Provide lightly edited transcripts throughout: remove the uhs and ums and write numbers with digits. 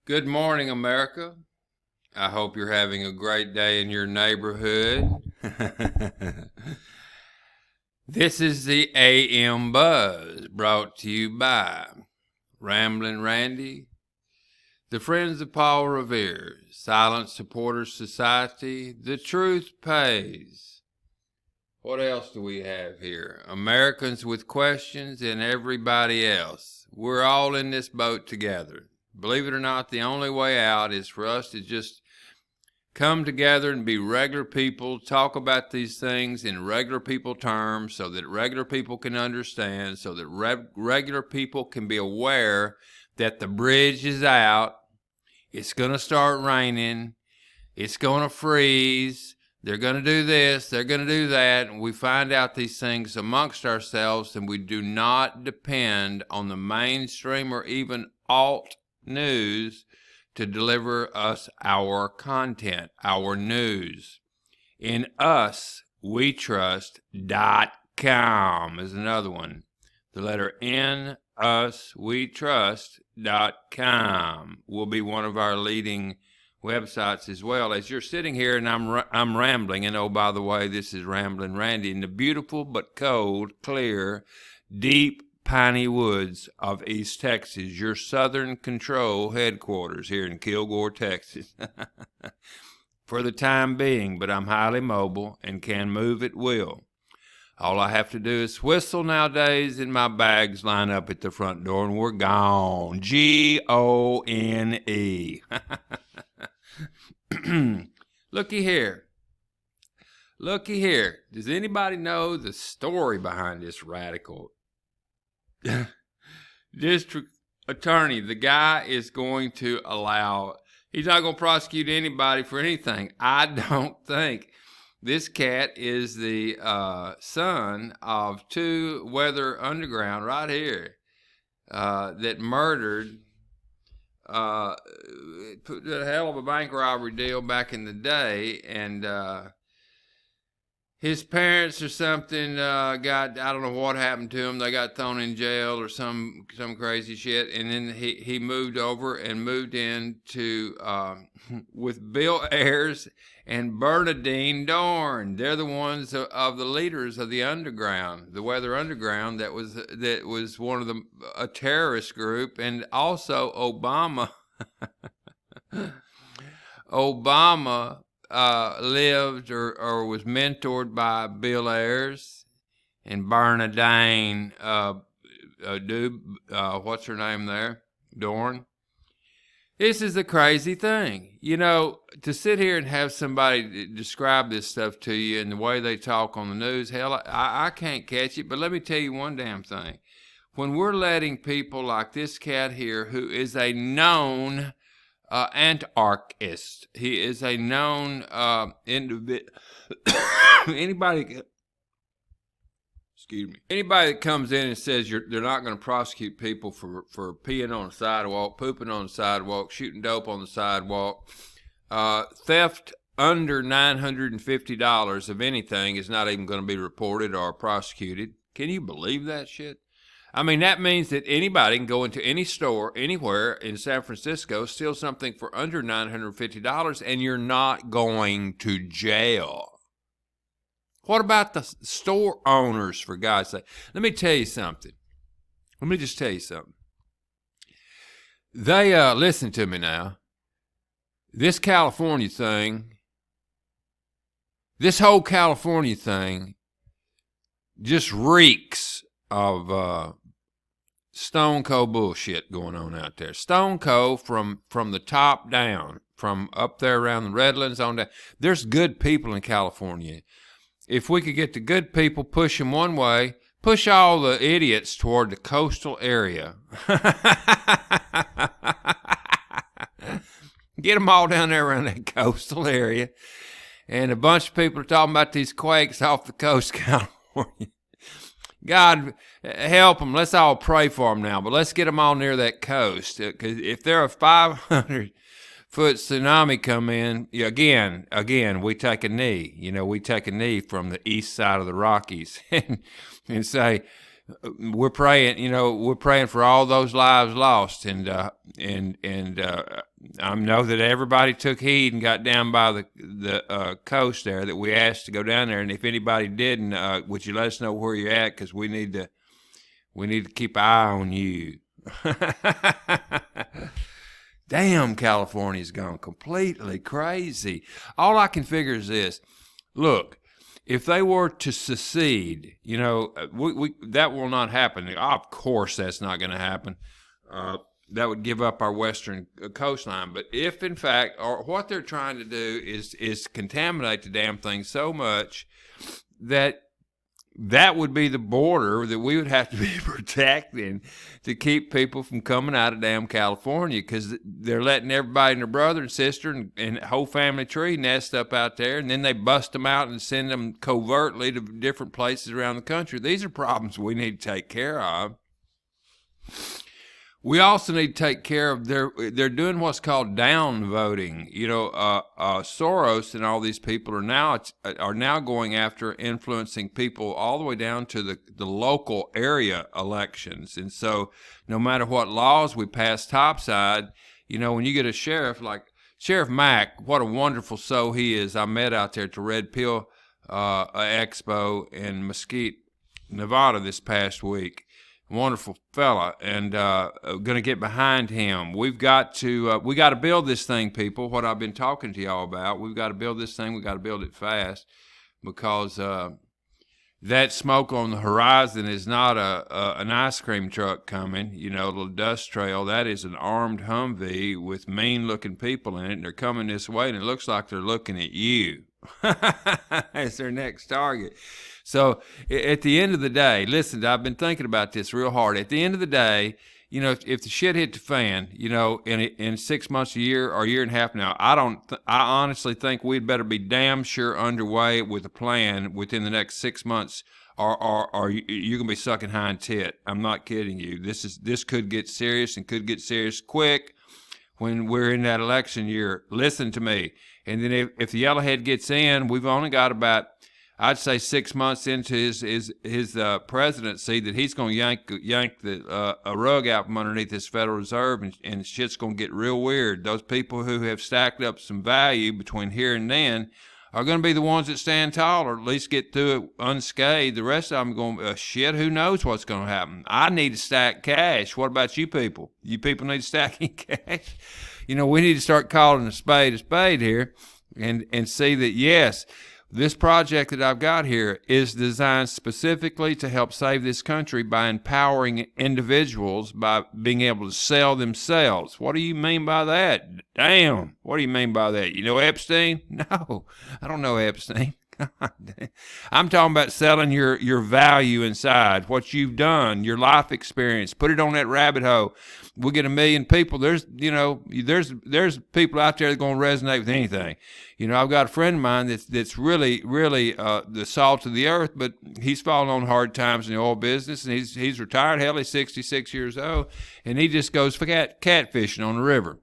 Good morning, America. I hope you're having a great day in your neighborhood. This is the AM Buzz, brought to you by Ramblin' Randy, the Friends of Paul Revere, Silent Supporters Society, The Truth Pays. What else do we have here? Americans with Questions and everybody else. We're all in this boat together. Believe it or not, the only way out is for us to just come together and be regular people, talk about these things in regular people terms so that regular people can understand, so that regular people can be aware that the bridge is out. It's going to start raining. It's going to freeze. They're going to do this. They're going to do that. And we find out these things amongst ourselves, and we do not depend on the mainstream or even alt news to deliver us our content, our news. In us, we trust.com is another one. The letter N, us, we trust.com will be one of our leading websites as well. As you're sitting here and I'm rambling, and oh, by the way, this is Ramblin' Randy in the beautiful but cold, clear, deep, piney woods of East Texas, your Southern Control headquarters here in Kilgore, Texas. For the time being, but I'm highly mobile and can move at will. All I have to do is whistle nowadays and my bags line up at the front door and we're gone. Gone. Looky here. Looky here. Does anybody know the story behind this radical district attorney? The guy is going to he's not going to prosecute anybody for anything. I don't think. This cat is the son of two Weather Underground right here that murdered, put a hell of a bank robbery deal back in the day, and his parents or something I don't know what happened to him. They got thrown in jail or some crazy shit. And then he moved over and moved into with Bill Ayers and Bernadine Dorn. They're the ones of the leaders of the underground, the Weather Underground. That was one of a terrorist group, and also Obama. Obama lived or was mentored by Bill Ayers and Bernadine, what's her name there? Dorn. This is the crazy thing. You know, to sit here and have somebody describe this stuff to you and the way they talk on the news, hell, I can't catch it. But let me tell you one damn thing. When we're letting people like this cat here, who is a known anarchist. He is a known individual. Anybody that comes in and says they're not going to prosecute people for peeing on the sidewalk, pooping on the sidewalk, shooting dope on the sidewalk, theft under $950 of anything is not even going to be reported or prosecuted. Can you believe that shit? I mean, that means that anybody can go into any store anywhere in San Francisco, steal something for under $950, and you're not going to jail. What about the store owners, for God's sake? Let me tell you something. Let me just tell you something. They, listen to me now. This California thing, this whole California thing just reeks of stone cold bullshit going on out there. Stone cold from the top down, from up there around the Redlands on down. There's good people in California. If we could get the good people, push them one way, push all the idiots toward the coastal area. Get them all down there around that coastal area. And a bunch of people are talking about these quakes off the coast of California. God, help them. Let's all pray for them now. But let's get them all near that coast. Because if there are 500-foot tsunami come in, again, we take a knee. You know, we take a knee from the east side of the Rockies and say, we're praying. You know, we're praying for all those lives lost, and I know that everybody took heed and got down by the coast there that we asked to go down there. And if anybody didn't, would you let us know where you're at? Because we need to keep an eye on you. Damn, California's gone completely crazy. All I can figure is this. Look, if they were to secede, that will not happen. Of course, that's not going to happen. That would give up our western coastline. But if, in fact, or what they're trying to do is contaminate the damn thing so much that would be the border that we would have to be protecting to keep people from coming out of damn California, because they're letting everybody and their brother and sister and whole family tree nest up out there, and then they bust them out and send them covertly to different places around the country. These are problems we need to take care of. We also need to take care of they're doing what's called down voting. Soros and all these people are now going after influencing people all the way down to the local area elections. And so no matter what laws we pass topside, when you get a sheriff like Sheriff Mack, what a wonderful soul he is. I met out there at the Red Pill Expo in Mesquite, Nevada this past week. Wonderful fella, and going to get behind him. We got to build this thing, people. What I've been talking to y'all about. We've got to build this thing. We've got to build it fast, because that smoke on the horizon is not an ice cream truck coming. A little dust trail. That is an armed Humvee with mean-looking people in it, and they're coming this way, and it looks like they're looking at you as their next target. So at the end of the day, listen, I've been thinking about this real hard. At the end of the day, if the shit hit the fan, in 6 months, a year, or a year and a half now, I honestly think we'd better be damn sure underway with a plan within the next 6 months, or you're gonna be sucking hind tit. I'm not kidding you. This could get serious, and could get serious quick when we're in that election year. Listen to me. And then if the yellowhead gets in, we've only got about, I'd say, 6 months into his presidency, that he's going to yank a rug out from underneath this Federal Reserve, and shit's going to get real weird. Those people who have stacked up some value between here and then are going to be the ones that stand tall, or at least get through it unscathed. The rest of them are going, shit, who knows what's going to happen. I need to stack cash. What about you people? You people need stacking cash? We need to start calling a spade here, and see that, yes, this project that I've got here is designed specifically to help save this country by empowering individuals by being able to sell themselves. What do you mean by that? Damn, what do you mean by that? You know Epstein? No, I don't know Epstein. I'm talking about selling your value inside, what you've done, your life experience. Put it on that rabbit hole. We'll get 1 million people. There's people out there that are going to resonate with anything. I've got a friend of mine that's really, really the salt of the earth, but he's fallen on hard times in the oil business, and he's retired. Hell, he's 66 years old, and he just goes for catfishing on the river.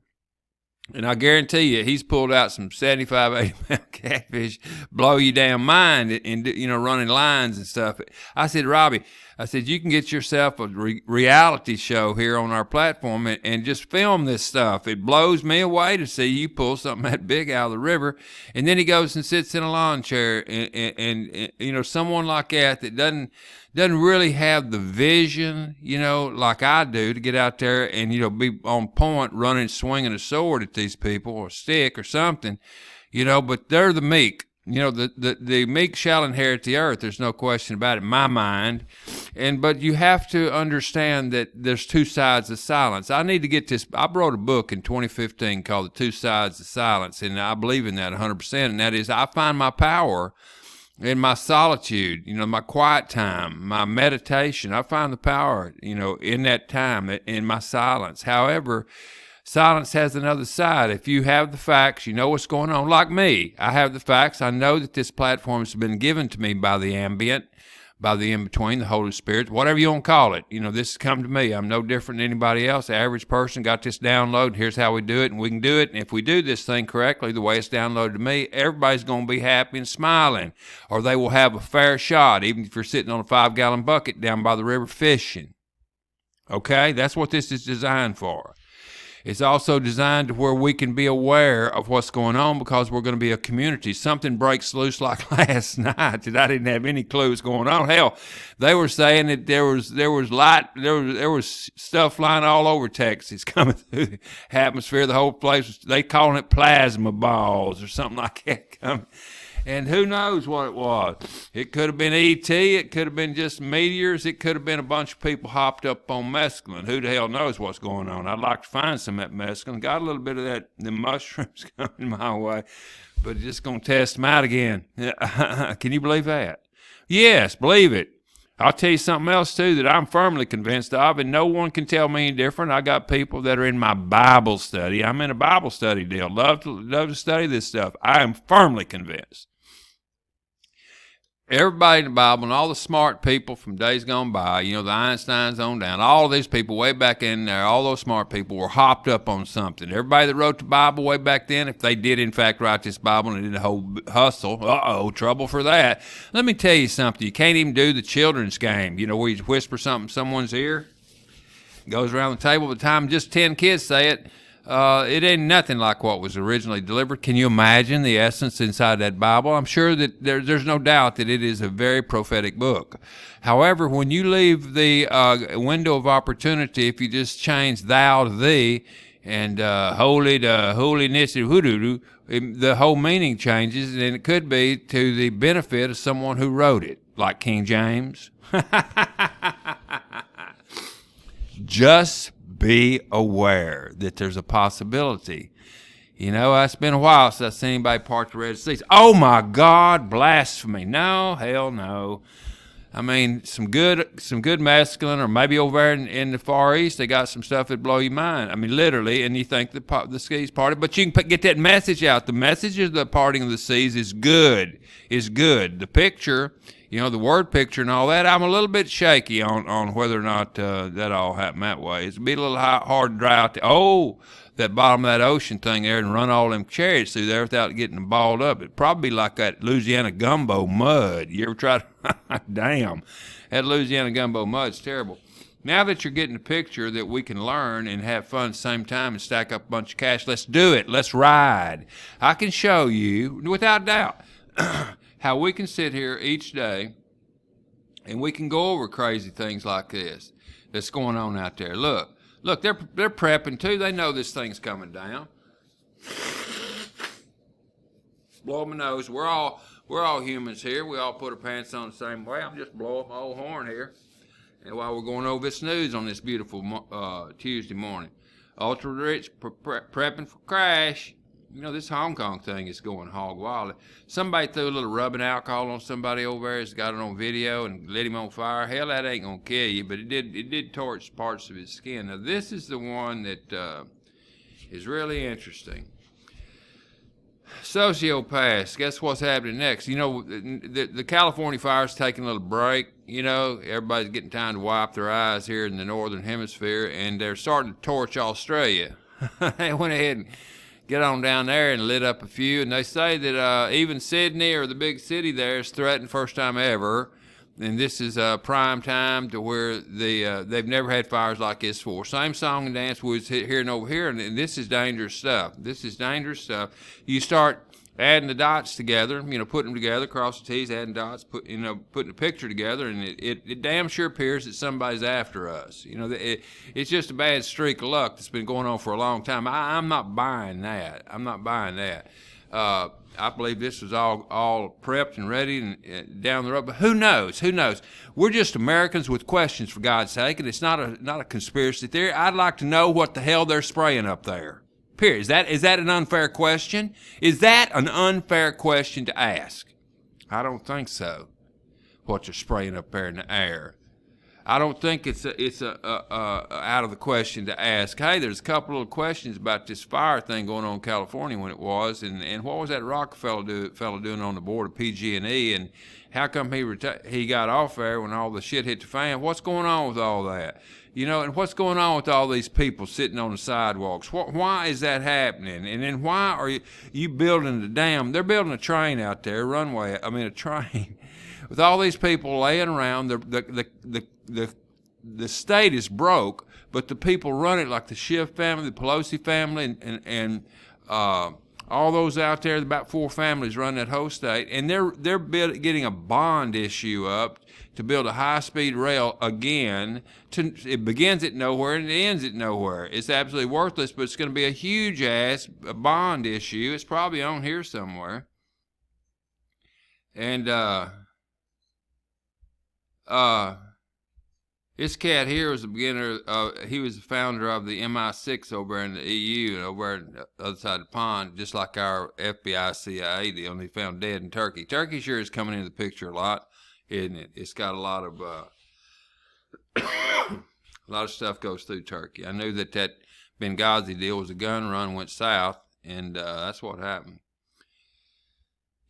And I guarantee you, he's pulled out some 75, 80-pound catfish, blow you damn mind, and running lines and stuff. I said, Robbie, you can get yourself a reality show here on our platform and just film this stuff. It blows me away to see you pull something that big out of the river. And then he goes and sits in a lawn chair, and someone like that doesn't really have the vision, like I do, to get out there and, be on point, running, swinging a sword at these people, or a stick or something, but they're the meek. The meek shall inherit the earth. There's no question about it in my mind. But you have to understand that there's two sides of silence. I need to get this. I wrote a book in 2015 called The Two Sides of Silence, and I believe in that 100%. And that is, I find my power in my solitude, my quiet time, my meditation. I find the power, in that time, in my silence. However, silence has another side. If you have the facts, you know what's going on. Like me, I have the facts. I know that this platform has been given to me by the ambient, by the in-between, the Holy Spirit, whatever you want to call it. This has come to me. I'm no different than anybody else. The average person got this download. Here's how we do it, and we can do it. And if we do this thing correctly, the way it's downloaded to me, everybody's going to be happy and smiling, or they will have a fair shot, even if you're sitting on a 5-gallon bucket down by the river fishing. Okay? That's what this is designed for. It's also designed to where we can be aware of what's going on because we're going to be a community. Something breaks loose like last night that I didn't have any clue what's going on. Hell, they were saying that there was stuff flying all over Texas coming through the atmosphere. The whole place, they calling it plasma balls or something like that coming. And who knows what it was. It could have been E.T., it could have been just meteors, it could have been a bunch of people hopped up on mescaline. Who the hell knows what's going on? I'd like to find some of that mescaline. Got a little bit of the mushrooms coming my way, but just going to test them out again. Can you believe that? Yes, believe it. I'll tell you something else, too, that I'm firmly convinced of, and no one can tell me any different. I got people that are in my Bible study. I'm in a Bible study deal. Love to study this stuff. I am firmly convinced. Everybody in the Bible and all the smart people from days gone by, the Einsteins on down, all of these people way back in there, all those smart people were hopped up on something. Everybody that wrote the Bible way back then, if they did in fact write this Bible and did the whole hustle, trouble for that. Let me tell you something. You can't even do the children's game, where you whisper something in someone's ear. It goes around the table. By the time just 10 kids say it, it ain't nothing like what was originally delivered. Can you imagine the essence inside that Bible? I'm sure that there's no doubt that it is a very prophetic book. However, when you leave the window of opportunity, if you just change thou to thee and holy to holiness, the whole meaning changes, and it could be to the benefit of someone who wrote it, like King James. Just be aware that there's a possibility. It's been a while since I've seen anybody part the Red Sea. Oh my God, blasphemy. No, hell no. I mean, some good mescaline, or maybe over there in the Far East, they got some stuff that blow your mind. I mean, literally, and you think the seas parted, but you can get that message out. The message of the parting of the seas is good. The picture, the word picture and all that, I'm a little bit shaky on whether or not that all happened that way. It'd be a little hard to dry out that bottom of that ocean thing there and run all them chariots through there without getting them balled up. It'd probably be like that Louisiana gumbo mud. You ever tried? Damn, that Louisiana gumbo mud's terrible. Now that you're getting the picture that we can learn and have fun at the same time and stack up a bunch of cash, let's do it. Let's ride. I can show you, without doubt, how we can sit here each day and we can go over crazy things like this that's going on out there. Look, they're prepping too. They know this thing's coming down. Blow my nose. We're all humans here. We all put our pants on the same way. I'm just blowing my old horn here. And while we're going over this news on this beautiful Tuesday morning, ultra rich prepping for crash. This Hong Kong thing is going hog wild. Somebody threw a little rubbing alcohol on somebody over there. Has got it on video and lit him on fire. Hell, that ain't gonna kill you, but it did torch parts of his skin. Now this is the one that is really interesting. Sociopaths. Guess what's happening next? The California fire's taking a little break. Everybody's getting time to wipe their eyes here in the northern hemisphere, and they're starting to torch Australia. They went ahead and get on down there and lit up a few, and they say that even Sydney, or the big city there, is threatened first time ever, and this is prime time to where they've never had fires like this before. Same song and dance we was hearing over here, and this is dangerous stuff. You start adding the dots together, putting them together, cross the T's, adding dots, putting a picture together, and it damn sure appears that somebody's after us. It's just a bad streak of luck that's been going on for a long time. I'm not buying that. I believe this was all prepped and ready and down the road. But who knows? We're just Americans with questions, for God's sake, and it's not a conspiracy theory. I'd like to know what the hell they're spraying up there. Period. Is that an unfair question? Is that an unfair question to ask? I don't think so. What they're spraying up there in the air. I don't think it's out of the question to ask. Hey, there's a couple of questions about this fire thing going on in California when it was, and what was that Rockefeller fellow doing on the board of PG&E, and how come he got off there when all the shit hit the fan? What's going on with all that? And what's going on with all these people sitting on the sidewalks? Why is that happening? And then why are you building the dam? They're building a train out there, a train. With all these people laying around, the state is broke but the people run it, like the Schiff family, the Pelosi family, and all those out there, about 4 families run that whole state, and they're getting a bond issue up to build a high-speed rail again. It begins at nowhere and it ends at nowhere. It's absolutely worthless, but it's going to be a huge-ass bond issue. It's probably on here somewhere. And this cat here was the beginner. He was the founder of the MI6 over in the EU and over on the other side of the pond, just like our FBI CIA deal. And he found dead in Turkey. Turkey sure is coming into the picture a lot, isn't it? It's got a lot of a lot of stuff goes through Turkey. I knew that Benghazi deal was a gun run, went south, and that's what happened.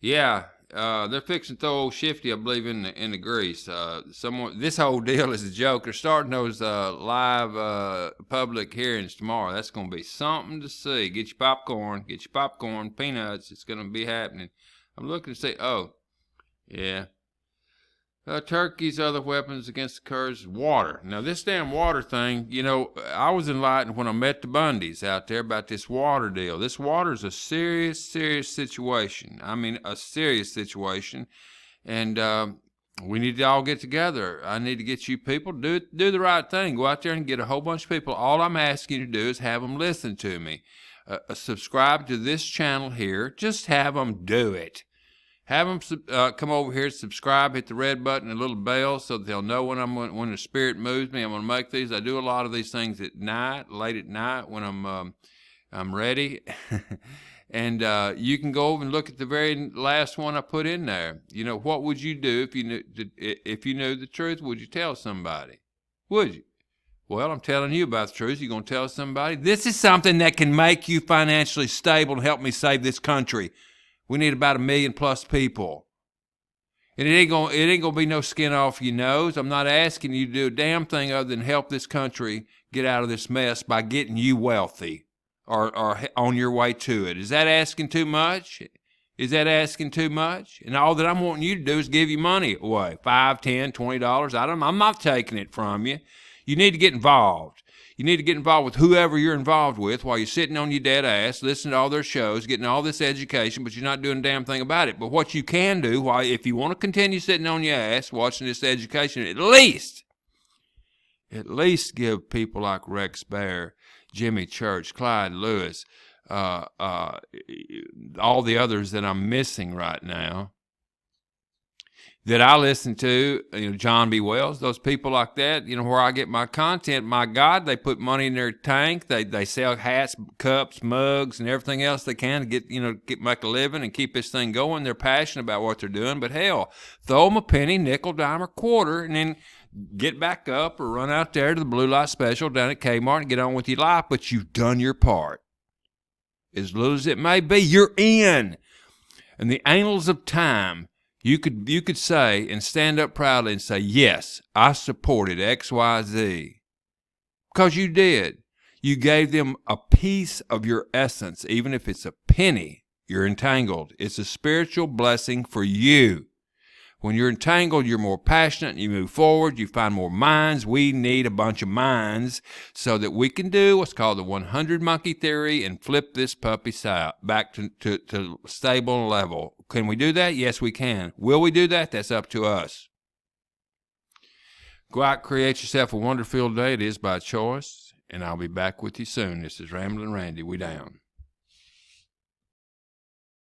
Yeah. They're fixing to throw old Shifty, I believe, in the grease. This whole deal is a joke. They're starting those live public hearings tomorrow. That's going to be something to see. Get your popcorn, peanuts. It's going to be happening. I'm looking to see. Oh, yeah. Turkey's other weapons against the Kurds, water. Now, this damn water thing, I was enlightened when I met the Bundys out there about this water deal. This water is a serious, serious situation. I mean, a serious situation. And we need to all get together. I need to get you people, do the right thing. Go out there and get a whole bunch of people. All I'm asking you to do is have them listen to me. Subscribe to this channel here. Just have them do it. Have them come over here, subscribe, hit the red button, and a little bell, so that they'll know when the Spirit moves me. I'm going to make these. I do a lot of these things at night, late at night, when I'm ready. And you can go over and look at the very last one I put in there. What would you do if you knew the truth? Would you tell somebody? Would you? Well, I'm telling you about the truth. You're going to tell somebody? This is something that can make you financially stable and help me save this country. We need about 1 million+ people. And it ain't gonna be no skin off your nose. I'm not asking you to do a damn thing other than help this country get out of this mess by getting you wealthy or on your way to it. Is that asking too much? Is that asking too much? And all that I'm wanting you to do is give you money away. $5, $10, $20. I'm not taking it from you. You need to get involved. You need to get involved with whoever you're involved with while you're sitting on your dead ass, listening to all their shows, getting all this education, but you're not doing a damn thing about it. But what you can do, if you want to continue sitting on your ass watching this education, at least give people like Rex Bear, Jimmy Church, Clyde Lewis, all the others that I'm missing right now, that I listen to, John B. Wells, those people like that, where I get my content. My God, they put money in their tank. They sell hats, cups, mugs, and everything else they can to make a living and keep this thing going. They're passionate about what they're doing. But hell, throw them a penny, nickel, dime, or quarter, and then get back up or run out there to the Blue Light Special down at Kmart and get on with your life. But you've done your part. As little as it may be, you're in. And the annals of time, you could say and stand up proudly and say, yes, I supported XYZ. Because you did. You gave them a piece of your essence. Even if it's a penny, you're entangled. It's a spiritual blessing for you. When you're entangled, you're more passionate, you move forward, you find more minds. We need a bunch of minds so that we can do what's called the 100 monkey theory and flip this puppy back to stable level. Can we do that? Yes, we can. Will we do that? That's up to us. Go out, create yourself a wonder-filled day. It is by choice, and I'll be back with you soon. This is Ramblin' Randy. We down.